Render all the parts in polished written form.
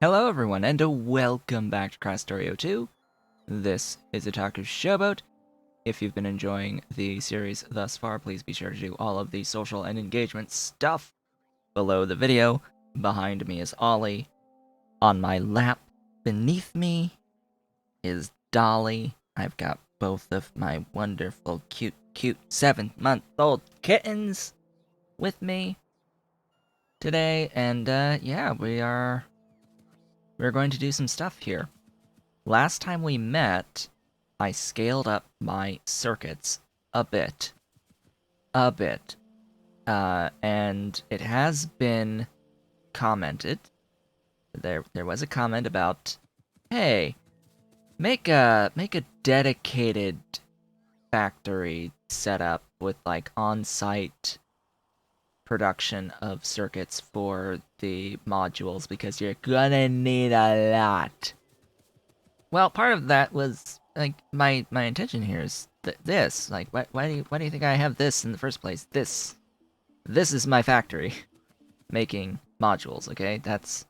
Hello everyone, and welcome back to Krastorio 2. This is Otaku's Showboat. If you've been enjoying the series thus far, please be sure to do all of the social and engagement stuff below the video. Behind me is Ollie. On my lap, beneath me, is Dolly. I've got both of my wonderful, cute 7-month-old kittens with me today, and yeah, we're going to do some stuff here. Last time we met, I scaled up my circuits a bit. And it has been commented. There was a comment about, hey, make a dedicated factory setup with like on-site production of circuits for the modules because you're gonna need a lot. Well, part of that was like my intention here is this. Like, why do you think I have this in the first place? This is my factory making modules. Okay, that's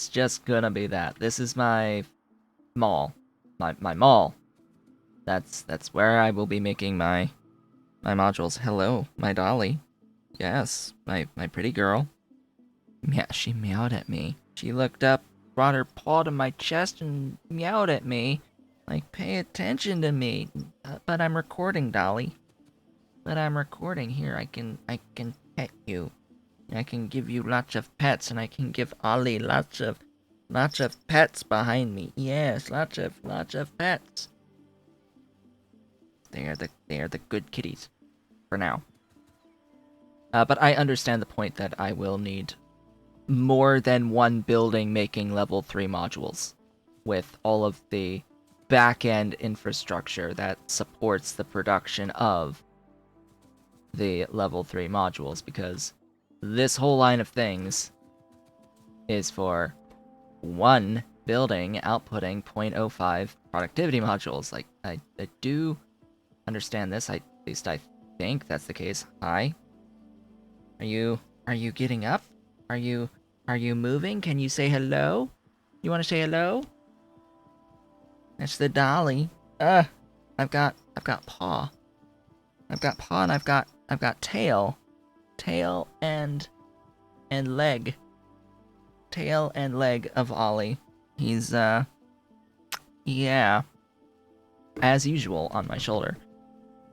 just gonna be that. This is my mall, my mall. That's where I will be making my modules. Hello, my dolly. Yes, my pretty girl. Yeah, she meowed at me. She looked up, brought her paw to my chest, and meowed at me. Like, pay attention to me. But I'm recording, Dolly. But I'm recording. Here, I can pet you. I can give you lots of pets, and I can give Ollie lots of pets behind me. Yes, lots of pets. They are the good kitties, for now. But I understand the point that I will need more than one building making level 3 modules with all of the back-end infrastructure that supports the production of the level 3 modules, because this whole line of things is for one building outputting 0.05 productivity modules. Like, I do understand this. At least I think that's the case. Hi. Are you getting up? Are you moving? Can you say hello? You want to say hello? That's the dolly. I've got paw. I've got paw and I've got tail. Tail and leg. Tail and leg of Ollie. He's yeah. As usual on my shoulder.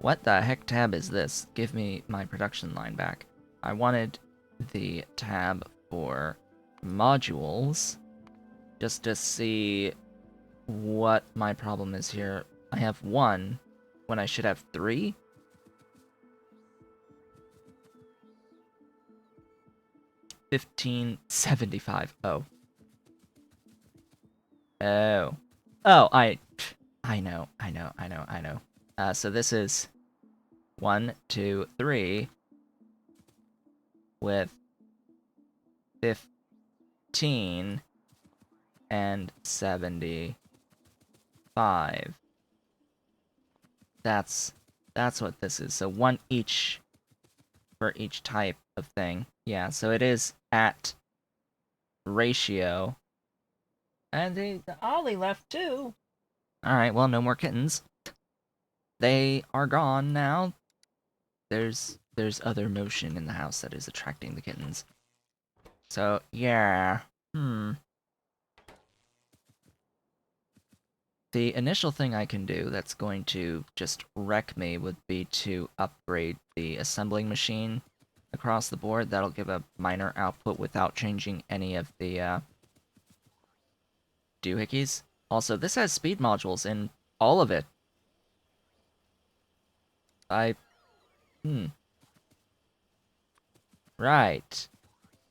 What the heck tab is this? Give me my production line back. I wanted the tab for modules just to see what my problem is here. I have 1 when I should have 3. $15.75. Oh. Oh. Oh, I know. So this is 1, 2, 3 with 15 and 75. That's what this is. So 1 each for each type of thing. Yeah, so it is at ratio. And the Ollie left too. Alright, well, no more kittens. They are gone now. There's other motion in the house that is attracting the kittens. So, yeah. The initial thing I can do that's going to just wreck me would be to upgrade the assembling machine across the board. That'll give a minor output without changing any of the doohickeys. Also, this has speed modules in all of it. Right.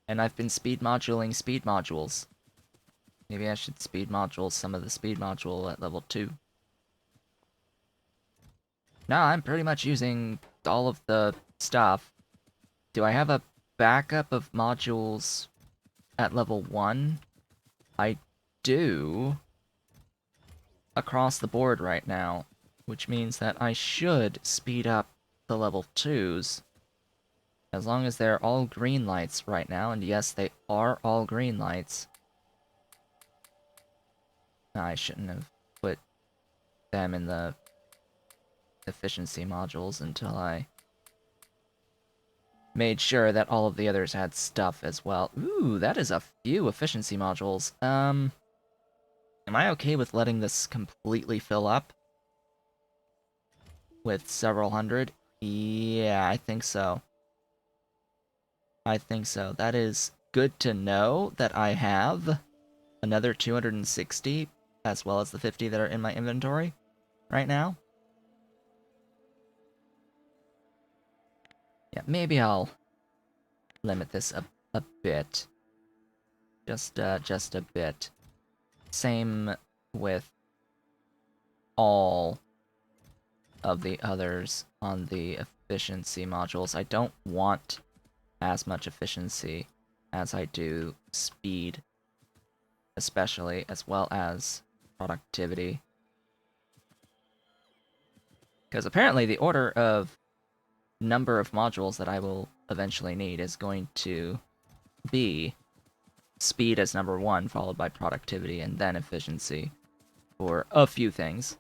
And I've been speed modulating speed modules. Maybe I should speed module some of the speed module at level 2. No, I'm pretty much using all of the stuff. Do I have a backup of modules at level 1? I do. Across the board right now. Which means that I should speed up the level 2s. As long as they're all green lights right now. And yes, they are all green lights. I shouldn't have put them in the efficiency modules until I made sure that all of the others had stuff as well. Ooh, that is a few efficiency modules. Am I okay with letting this completely fill up with several hundred? Yeah, I think so. I think so. That is good to know that I have another 260 as well as the 50 that are in my inventory right now. Yeah, maybe I'll limit this a bit. Just a bit. Same with all of the others on the efficiency modules. I don't want as much efficiency as I do speed, especially, as well as productivity. Because apparently the order of number of modules that I will eventually need is going to be speed as number one, followed by productivity, and then efficiency for a few things.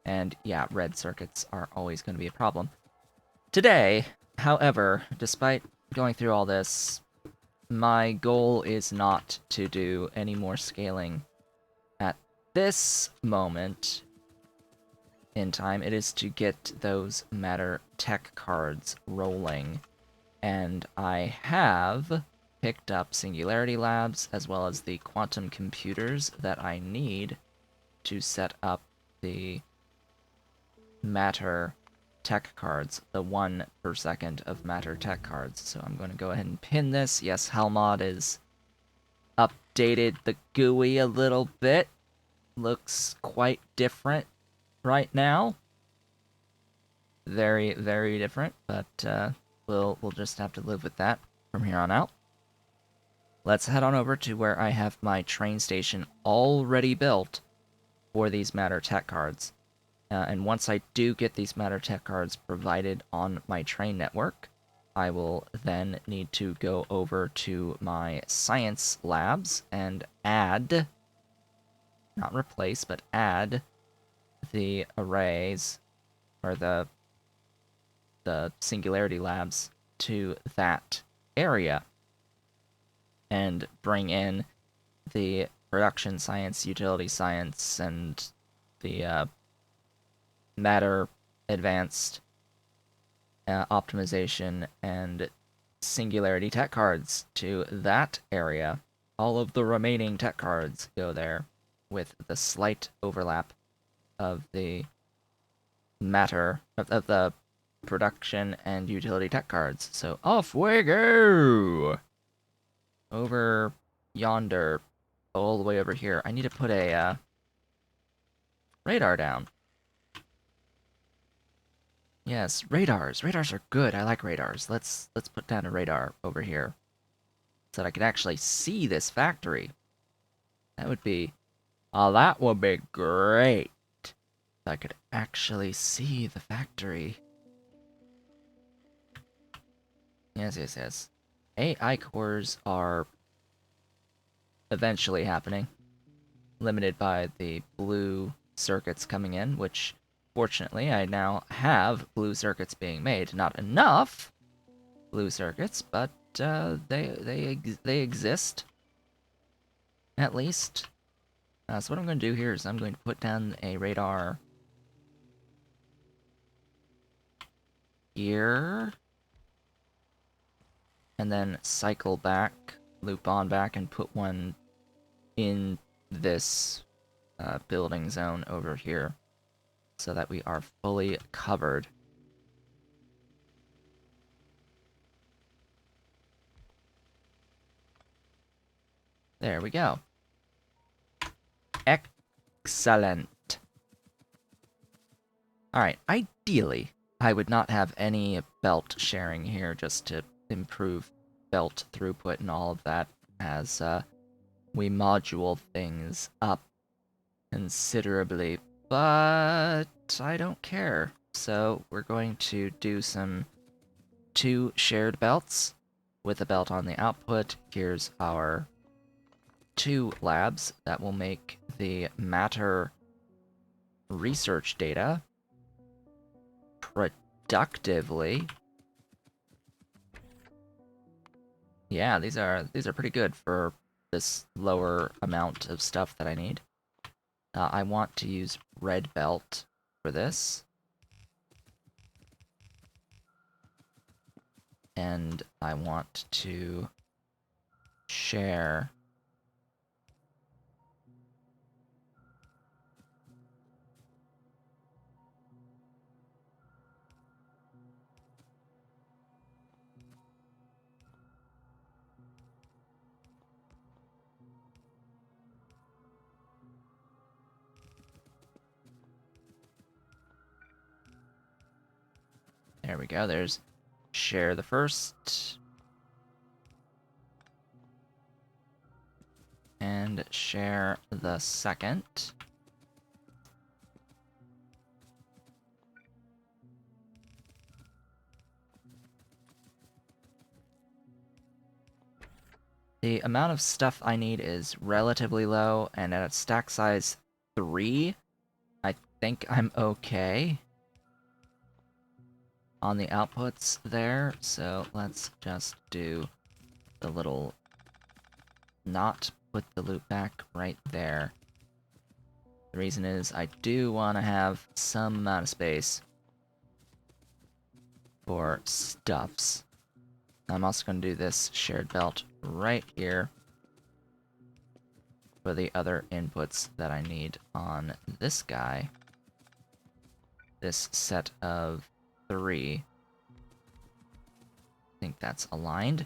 And yeah, red circuits are always going to be a problem. Today, however, despite going through all this, my goal is not to do any more scaling at this moment in time. It is to get those matter tech cards rolling. And I have picked up Singularity Labs as well as the quantum computers that I need to set up the matter tech cards, the 1 per second of matter tech cards. So I'm going to go ahead and pin this. Yes, Helmod is updated the GUI a little bit. Looks quite different right now. Very, very different, but we'll just have to live with that from here on out. Let's head on over to where I have my train station already built for these matter tech cards. And once I do get these matter tech cards provided on my train network, I will then need to go over to my science labs and add, not replace, but add the arrays, or the singularity labs to that area, and bring in the production science, utility science, and the matter advanced optimization and singularity tech cards to that area. All of the remaining tech cards go there, with the slight overlap of the matter of the production and utility tech cards. So off we go! Over yonder, all the way over here. I need to put a radar down. Yes, radars. Radars are good. I like radars. Let's put down a radar over here so that I can actually see this factory. That would be great. If I could actually see the factory. Yes, yes, yes. AI cores are eventually happening, limited by the blue circuits coming in, which fortunately I now have blue circuits being made. Not enough blue circuits, but they exist, at least. So what I'm going to do here is I'm going to put down a radar here, and then cycle back, loop on back, and put one in this building zone over here, so that we are fully covered. There we go. Excellent. Alright, ideally, I would not have any belt sharing here just to improve belt throughput and all of that as we module things up considerably, but I don't care. So we're going to do some 2 shared belts with a belt on the output. Here's our 2 labs that will make the matter research data productively. Yeah, these are pretty good for this lower amount of stuff that I need. I want to use red belt for this. And I want to share there we go, there's share the first. And share the second. The amount of stuff I need is relatively low, and at a stack size 3, I think I'm okay on the outputs there, so let's just do the little not put the loop back right there. The reason is I do want to have some amount of space for stuffs. I'm also going to do this shared belt right here for the other inputs that I need on this guy. This set of 3. I think that's aligned.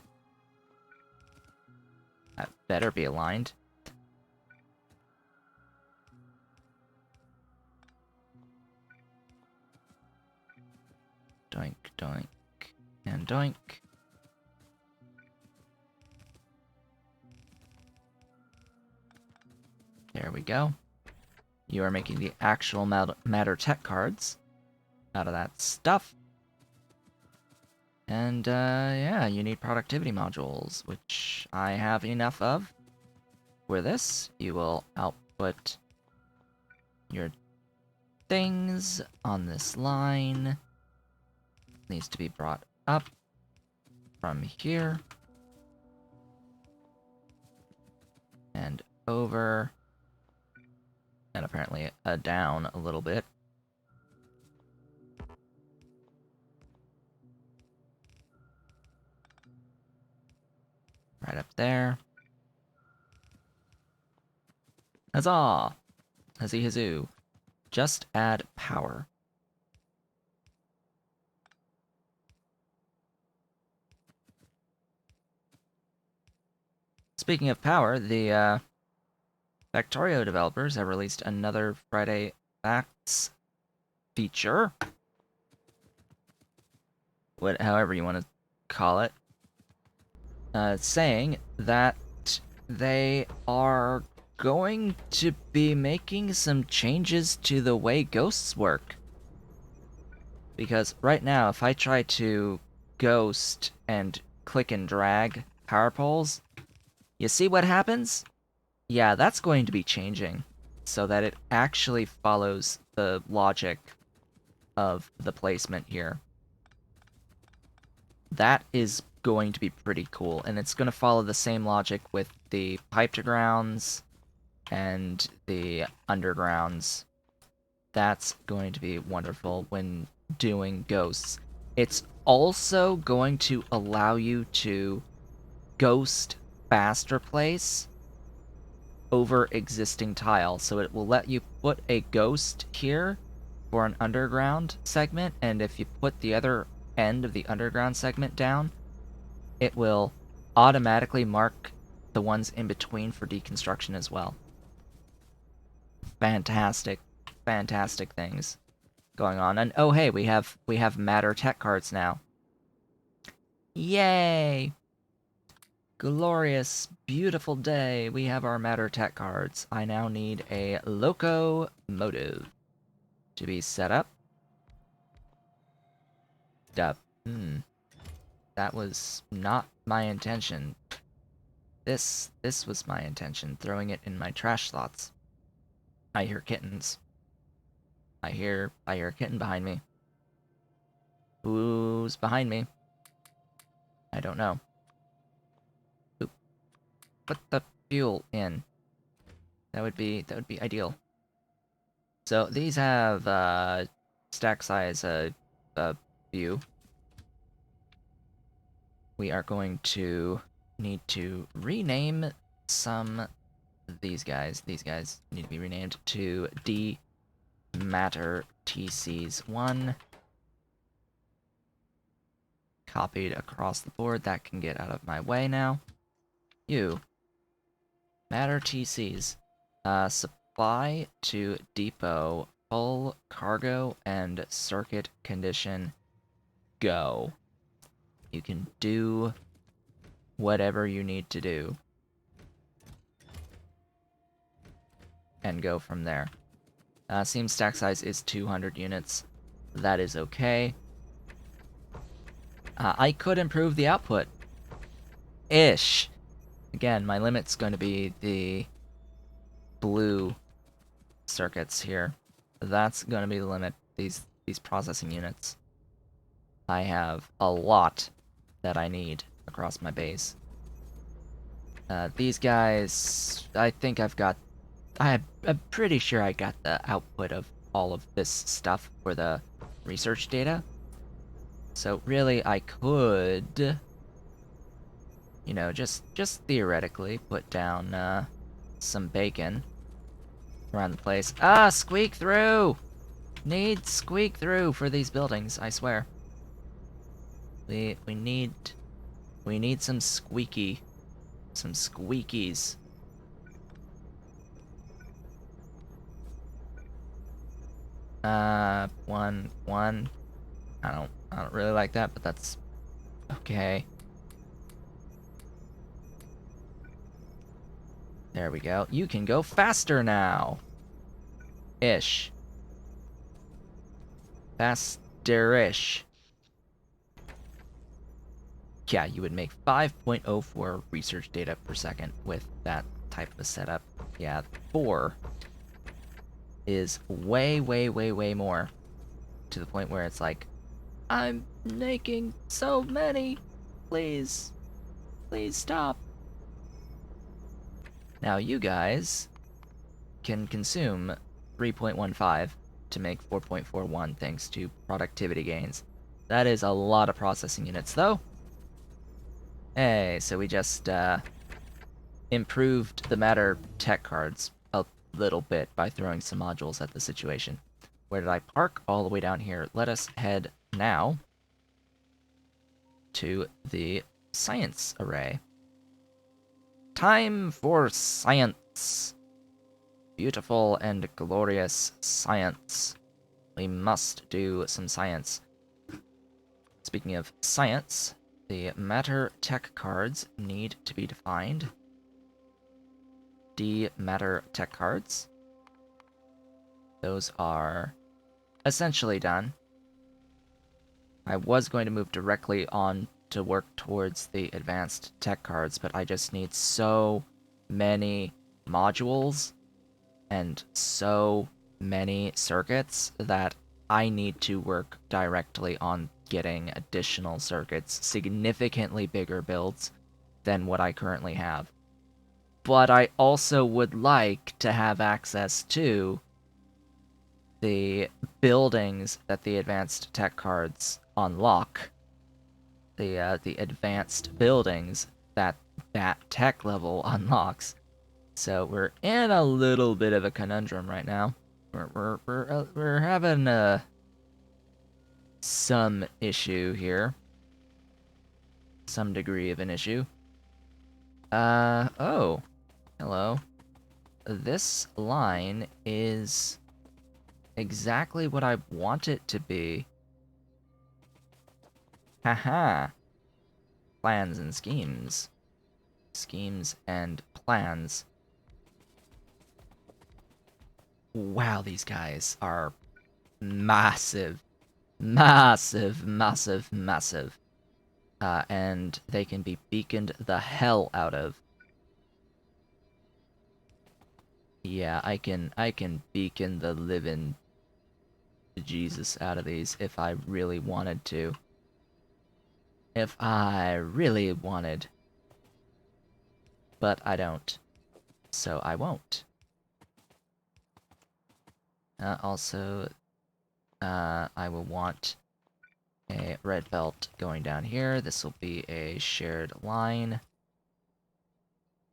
That better be aligned. Doink, doink, and doink. There we go. You are making the actual matter tech cards out of that stuff. And, yeah, you need productivity modules, which I have enough of. For this, you will output your things on this line. Needs to be brought up from here. And over. And apparently down a little bit. Right up there. Huzzah! Huzzy huzzoo. Just add power. Speaking of power, the Factorio developers have released another Friday Facts feature. However you want to call it. Saying that they are going to be making some changes to the way ghosts work. Because right now, if I try to ghost and click and drag power poles, you see what happens? Yeah, that's going to be changing so that it actually follows the logic of the placement here. That is going to be pretty cool, and it's going to follow the same logic with the pipe to grounds and the undergrounds. That's going to be wonderful when doing ghosts. It's also going to allow you to ghost faster place over existing tile. So it will let you put a ghost here for an underground segment, and if you put the other end of the underground segment down, it will automatically mark the ones in between for deconstruction as well. Fantastic, fantastic things going on. And oh hey, we have matter tech cards now. Yay! Glorious, beautiful day. We have our matter tech cards. I now need a locomotive to be set up. That was not my intention. This was my intention, throwing it in my trash slots. I hear kittens. I hear a kitten behind me. Who's behind me? I don't know. Oop. Put the fuel in. That would be ideal. So these have stack size view. We are going to need to rename some of these guys. These guys need to be renamed to D Matter TCs 1. Copied across the board. That can get out of my way now. You. Matter TCs. Supply to depot. Full cargo and circuit condition. Go. You can do whatever you need to do. And go from there. Seam stack size is 200 units. That is okay. I could improve the output. Ish. Again, my limit's going to be the blue circuits here. That's going to be the limit. These processing units. I have a lot that I need across my base. These guys, I think I'm pretty sure I got the output of all of this stuff for the research data. So really, I could, you know, just theoretically put down some bacon around the place. Ah, squeak through! Need squeak through for these buildings, I swear. We need some squeakies. One. I don't really like that, but that's okay. There we go. You can go faster now. Ish. Faster-ish. Yeah, you would make 5.04 research data per second with that type of a setup. Yeah, 4 is way more. To the point where it's like, I'm making so many. Please stop. Now you guys can consume 3.15 to make 4.41 thanks to productivity gains. That is a lot of processing units, though. Hey, so we just improved the matter tech cards a little bit by throwing some modules at the situation. Where did I park? All the way down here. Let us head now to the science array. Time for science. Beautiful and glorious science. We must do some science. Speaking of science, the matter tech cards need to be defined. D matter tech cards. Those are essentially done. I was going to move directly on to work towards the advanced tech cards, but I just need so many modules and so many circuits that I need to work directly on getting additional circuits, significantly bigger builds than what I currently have. But I also would like to have access to the buildings that the advanced tech cards unlock. The advanced buildings that tech level unlocks. So we're in a little bit of a conundrum right now. We're having some issue here. Some degree of an issue. Oh. Hello. This line is exactly what I want it to be. Haha. Plans and schemes. Schemes and plans. Wow, these guys are massive. Massive. And they can be beaconed the hell out of. Yeah, I can beacon the living Jesus out of these if I really wanted to. If I really wanted. But I don't. So I won't. Also, I will want a red belt going down here. This will be a shared line.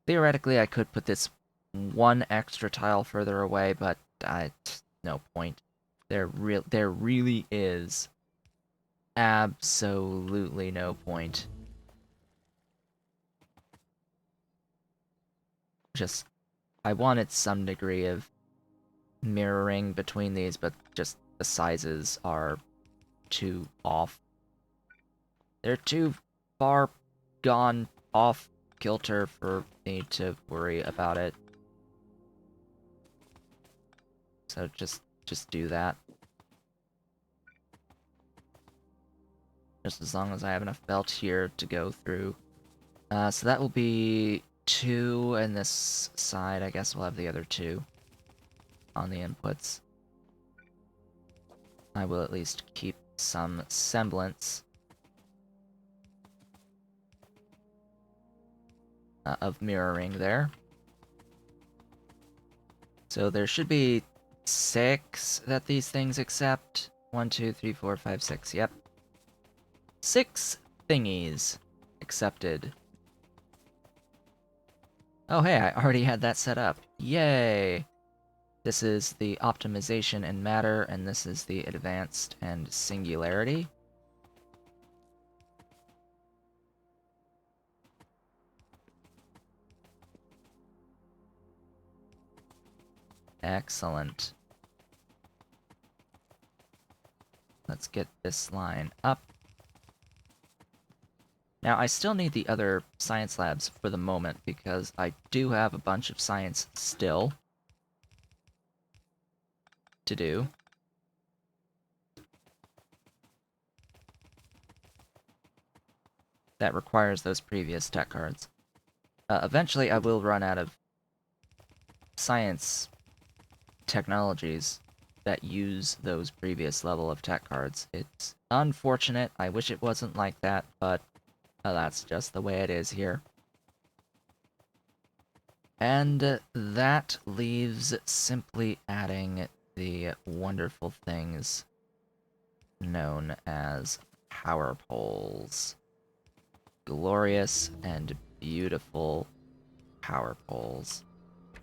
Theoretically, I could put this one extra tile further away, but no point. There really is absolutely no point. Just, I wanted some degree of mirroring between these, but just the sizes are too off. They're too far gone off kilter for me to worry about it. So just do that. Just as long as I have enough belt here to go through. So that will be 2, and this side, I guess we'll have the other 2 on the inputs. I will at least keep some semblance of mirroring there. So there should be 6 that these things accept. 1, 2, 3, 4, 5, 6. Yep. 6 thingies accepted. Oh hey, I already had that set up. Yay! This is the optimization and matter, and this is the advanced and singularity. Excellent. Let's get this line up. Now, I still need the other science labs for the moment, because I do have a bunch of science still to do. That requires those previous tech cards. Eventually, I will run out of science technologies that use those previous level of tech cards. It's unfortunate. I wish it wasn't like that, but that's just the way it is here. And that leaves simply adding the wonderful things known as power poles. Glorious and beautiful power poles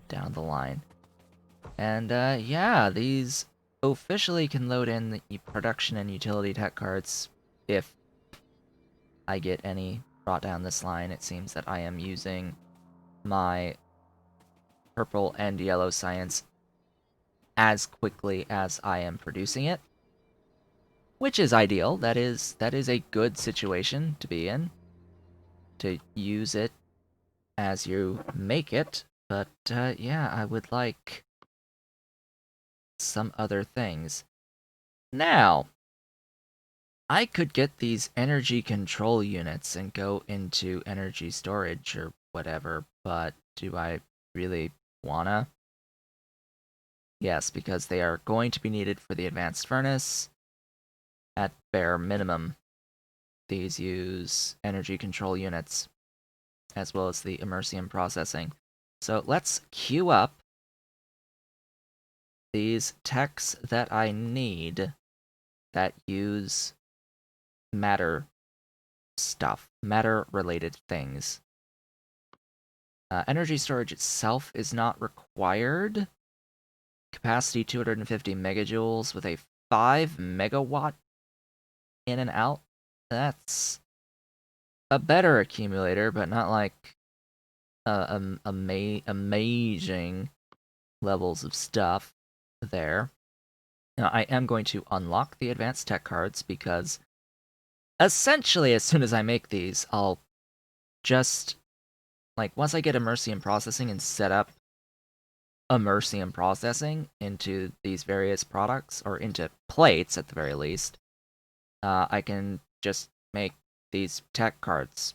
down the line. And yeah, these officially can load in the production and utility tech cards if I get any brought down this line. It seems that I am using my purple and yellow science as quickly as I am producing it, which is ideal. That is a good situation to be in, to use it as you make it. But yeah, I would like some other things. Now, I could get these energy control units and go into energy storage or whatever, but do I really wanna? Yes, because they are going to be needed for the advanced furnace. At bare minimum, these use energy control units, as well as the immersium processing. So let's queue up these techs that I need that use matter stuff, matter-related things. Energy storage itself is not required. Capacity 250 megajoules with a 5 megawatt in and out. That's a better accumulator, but not like amazing levels of stuff there. Now, I am going to unlock the advanced tech cards because essentially as soon as I make these, I'll just, like, once I get immersium processing and set up immersium processing into these various products, or into plates at the very least, I can just make these tech cards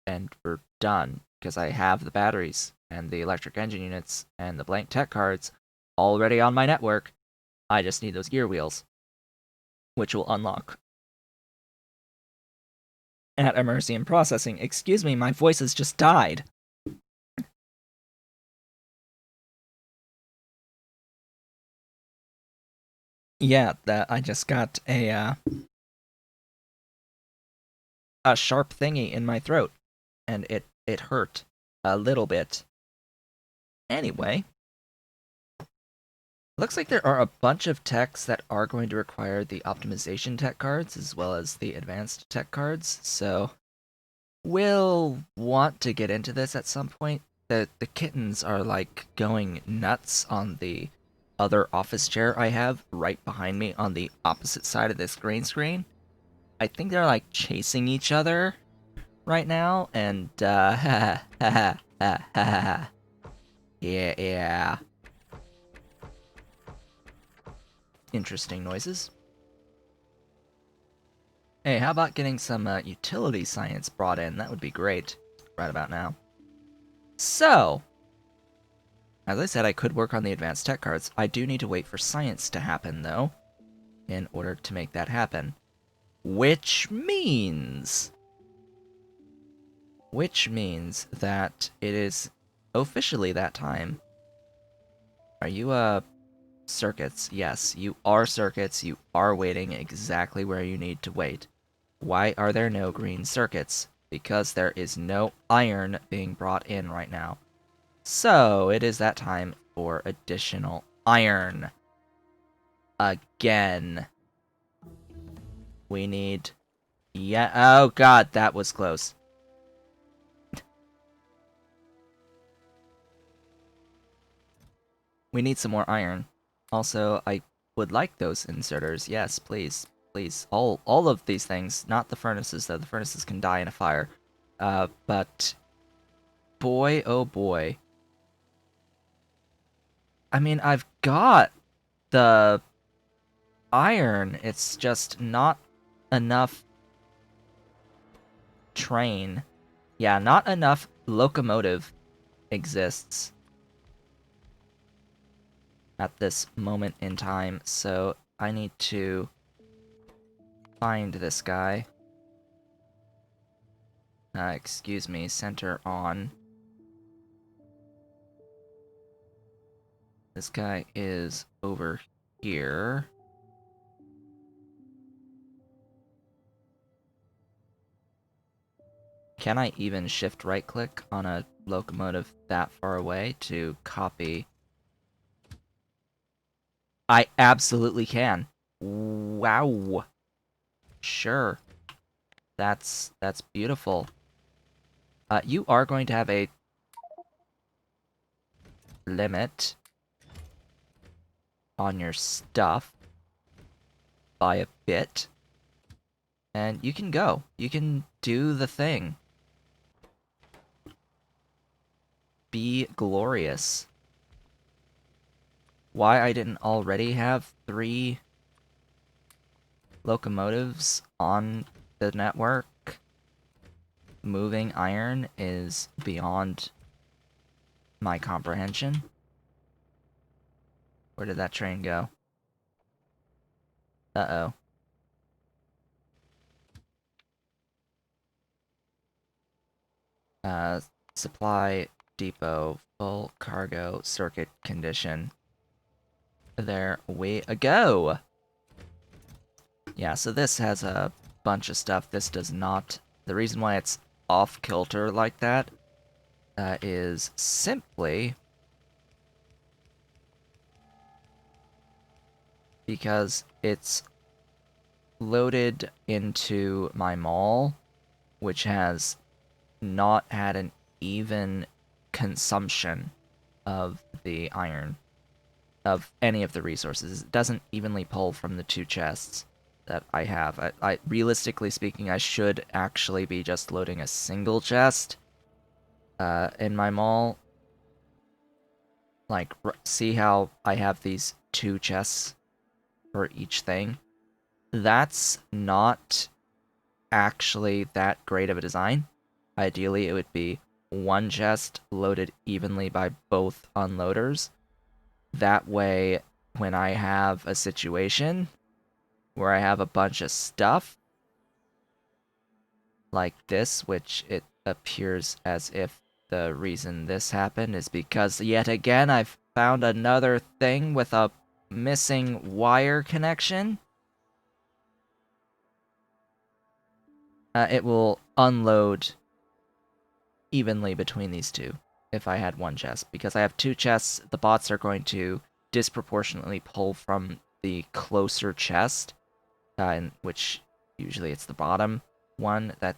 and we're done, because I have the batteries. and the electric engine units and the blank tech cards already on my network. I just need those gear wheels, which will unlock at Immersium Processing. Excuse me, my voice has just died. Yeah, that I just got a sharp thingy in my throat, and it hurt a little bit. Anyway, looks like there are a bunch of techs that are going to require the optimization tech cards as well as the advanced tech cards, so we'll want to get into this at some point. The kittens are like going nuts on the other office chair I have right behind me on the opposite side of this green screen. I think they're like chasing each other right now, and yeah. Interesting noises. Hey, how about getting some utility science brought in? That would be great right about now. So, as I said, I could work on the advanced tech cards. I do need to wait for science to happen, though, in order to make that happen. Which means that it is officially that time. Are you, circuits? Yes, you are circuits. You are waiting exactly where you need to wait. Why are there no green circuits? Because there is no iron being brought in right now. So, it is that time for additional iron. Again. We need... Yeah, oh god, that was close. We need some more iron. Also, I would like those inserters. Yes, please. Please. All of these things. Not the furnaces, though. The furnaces can die in a fire. But... Boy, oh boy. I mean, I've got the iron. It's just not enough train. Yeah, not enough locomotive exists at this moment in time, so I need to find this guy. Excuse me, center on. This guy is over here. Can I even shift right click on a locomotive that far away to copy? I absolutely can. Wow. Sure. That's beautiful. You are going to have a limit on your stuff by a bit. And you can go. You can do the thing. Be glorious. Why I didn't already have 3 locomotives on the network moving iron is beyond my comprehension. Where did that train go? Uh-oh. Supply depot, full cargo, circuit condition. There we go! Yeah, so this has a bunch of stuff. This does not. The reason why it's off-kilter like that is simply because it's loaded into my mall, which has not had an even consumption of the iron, of any of the resources. It doesn't evenly pull from the 2 chests that I have. I realistically speaking, I should actually be just loading a single chest in my mall. Like, see how I have these 2 chests for each thing? That's not actually that great of a design. Ideally, it would be one chest loaded evenly by both unloaders. That way, when I have a situation where I have a bunch of stuff like this, which it appears as if the reason this happened is because yet again I've found another thing with a missing wire connection. It will unload evenly between these two if I had one chest. Because I have two chests, the bots are going to disproportionately pull from the closer chest, which usually it's the bottom one that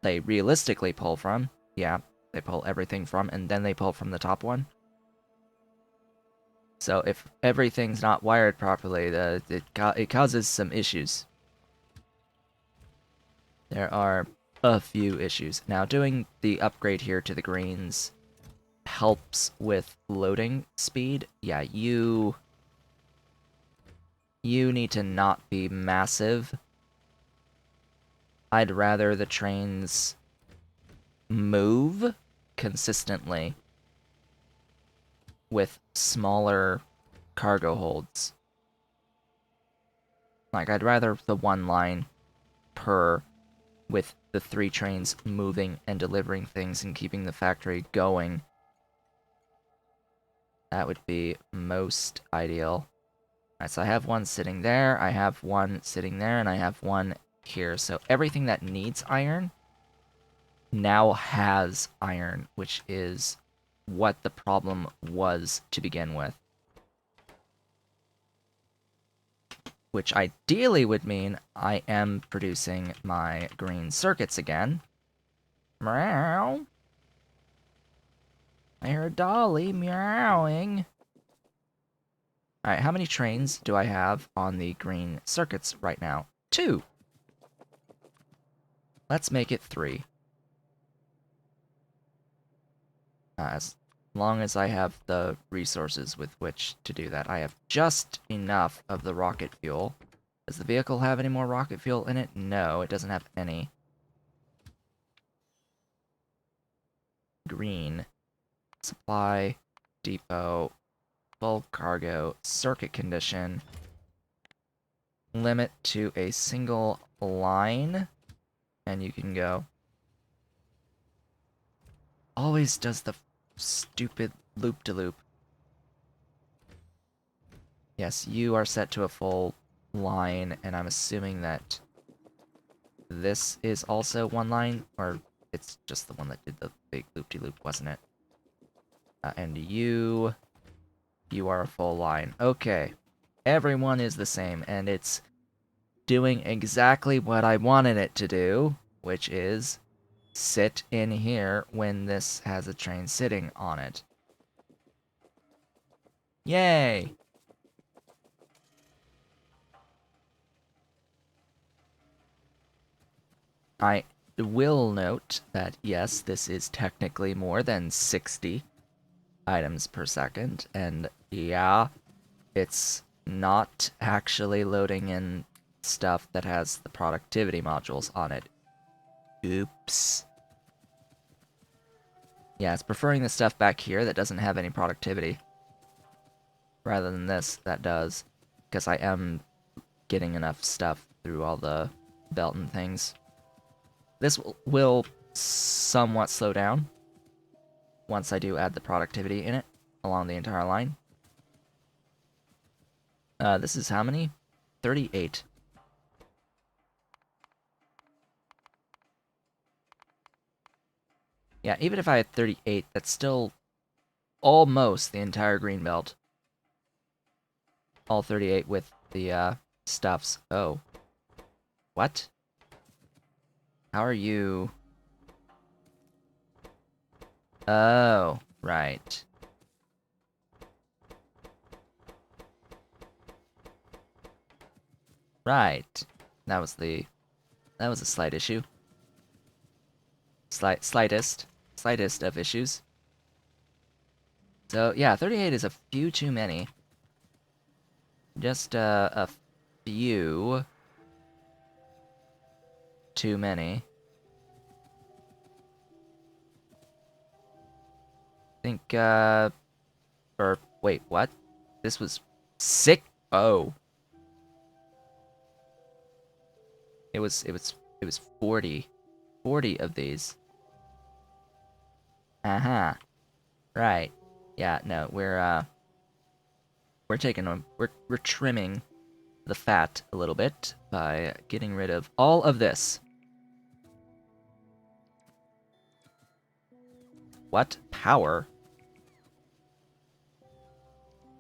they realistically pull from. Yeah, they pull everything from, and then they pull from the top one. So if everything's not wired properly, it causes some issues. There are a few issues. Now, doing the upgrade here to the greens helps with loading speed. Yeah, you need to not be massive. I'd rather the trains move consistently with smaller cargo holds. Like, I'd rather the one line per with the 3 trains moving and delivering things and keeping the factory going. That would be most ideal. Alright, so I have one sitting there, I have one sitting there, and I have one here. So everything that needs iron now has iron, which is what the problem was to begin with. Which ideally would mean I am producing my green circuits again. Meow. I hear a dolly meowing. Alright, how many trains do I have on the green circuits right now? 2. Let's make it 3. As long as I have the resources with which to do that. I have just enough of the rocket fuel. Does the vehicle have any more rocket fuel in it? No, it doesn't have any. Green. Supply. Depot. Bulk cargo. Circuit condition. Limit to a single line. And you can go. Always does the stupid loop-de-loop. Yes, you are set to a full line, and I'm assuming that this is also one line, or it's just the one that did the big loop-de-loop, wasn't it? And you are a full line. Okay, everyone is the same, and it's doing exactly what I wanted it to do, which is sit in here when this has a train sitting on it. Yay! I will note that, yes, this is technically more than 60 items per second, and yeah, it's not actually loading in stuff that has the productivity modules on it. Oops. Yeah, it's preferring the stuff back here that doesn't have any productivity, rather than this that does, because I am getting enough stuff through all the belt and things. This will somewhat slow down once I do add the productivity in it along the entire line. This is how many? 38. Yeah, even if I had 38, that's still almost the entire green belt. All 38 with the stuffs. Oh. What? How are you? Oh, right. Right. That was a slight issue. Slightest of issues. So, yeah, 38 is a few too many. Just a few too many. think, or, wait, what? This was sick. Oh. It was 40. 40 of these. Uh-huh. Right. Yeah, no, we're taking on, we're trimming the fat a little bit by getting rid of all of this. What? Power?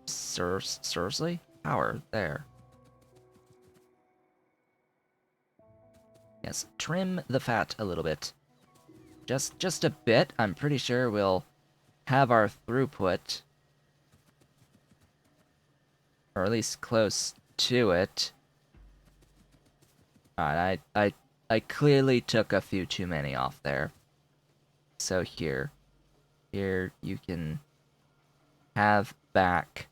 Seriously? Power, there. Yes, trim the fat a little bit. Just a bit. I'm pretty sure we'll have our throughput, or at least close to it. Alright, I clearly took a few too many off there. So here you can have back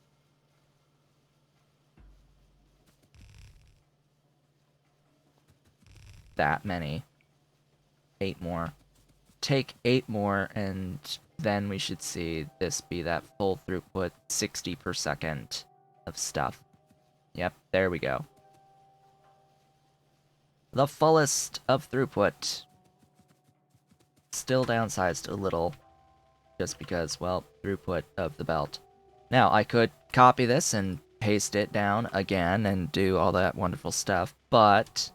that many. 8 more. Take 8 more, and then we should see this be that full throughput 60 per second of stuff. Yep, there we go. The fullest of throughput. Still downsized a little, just because, well, throughput of the belt. Now, I could copy this and paste it down again and do all that wonderful stuff, but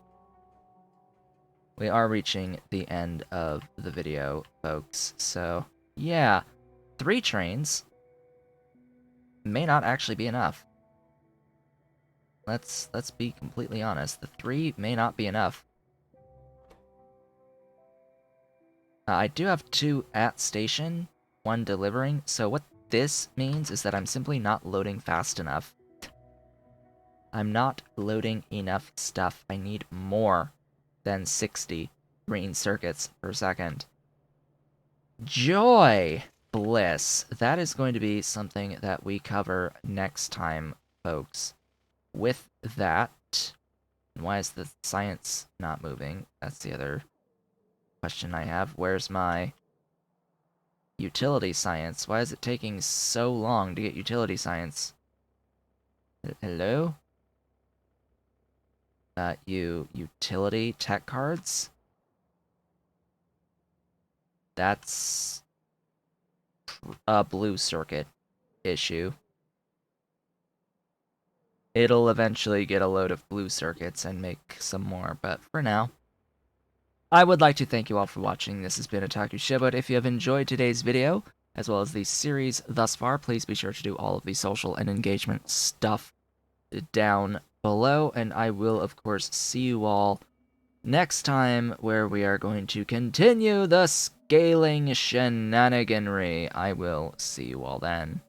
we are reaching the end of the video, folks. So, yeah, 3 trains may not actually be enough. Let's be completely honest. The 3 may not be enough. I do have 2 at station, 1 delivering, so what this means is that I'm simply not loading fast enough. I'm not loading enough stuff. I need more than 60 green circuits per second. Joy! Bliss. That is going to be something that we cover next time, folks. With that, why is the science not moving? That's the other question I have. Where's my utility science? Why is it taking so long to get utility science? Hello? Utility tech cards? That's a blue circuit issue. It'll eventually get a load of blue circuits and make some more, but for now, I would like to thank you all for watching. This has been Otaku Showboat. If you have enjoyed today's video, as well as the series thus far, please be sure to do all of the social and engagement stuff down below, and I will, of course, see you all next time, where we are going to continue the scaling shenaniganry. I will see you all then.